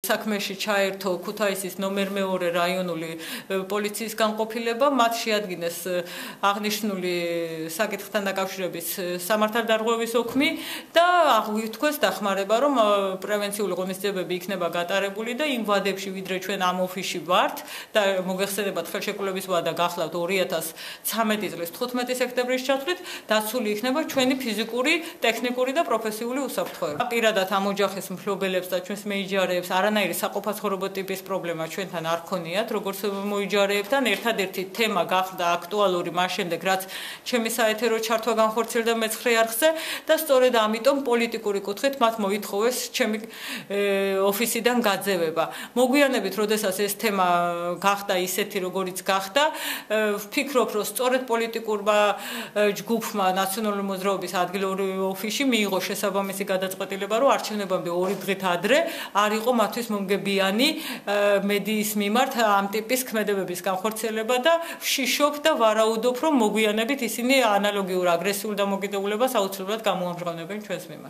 საქმეში ჩაერთო ქუთაისის ნომერ 2 რაიონული პოლიციის განყოფილება, მათ შეადგინეს აღნიშნული საკითხთან დაკავშირების სამართალდარღვევის ოქმი და აღიქვეს დახმარება, რომ პრევენციული ღონისძიებები იქნება გატარებული და იმ ვადებში, ვიდრე ჩვენ ამ ოფისში ვართ და მოგეხსენებათ ხელშეკრულების ვადა გახლავთ 2013 წლის 15 სექტემბრის ჩათვლით, დაცული იქნება ჩვენი ფიზიკური, ტექნიკური და პროფესიული უსაფრთხოება. პირადად ამ ოჯახის მფლობელებს და ჩვენს მეიჯარეებს არანაირი საყოფაცხოვრებო ტიპის პრობლემა ჩვენთან არ ქონიათ, როგორც მოიჯარეებთან. ერთადერთი თემა გახდა აქტუალური მას შემდეგ, რაც ჩემი საეთერო ჩართვა განხორციელდა მეცხრე არხზე და სწორედ ამიტომ პოლიტიკური კუთხით მათ მოითხოვეს ჩემი ოფისიდან გაძევება. მოგვიანებით, როდესაც ეს თემა გახდა ისეთი, როგორიც გახდა, ვფიქრობ, რომ სწორედ პოლიტიკურმა ჯგუფმა ნაციონალური მოძრაობის ადგილობრივ ოფისში მიიღო შესაბამისი გადაწყვეტილება, რომ არჩევნებამდე 2 დღით ადრე არ იყო მათთვის მომგებიანი მედიის მიმართ ამ ტიპის ქმედებების განხორციელება და ვშიშობ და ვარაუდობ, რომ მოგვიანებით ისინი ანალოგიურ აგრესიულ დამოკიდებულებას აუცილებლად გამოამჟღავნებენ ჩვენს მიმართ.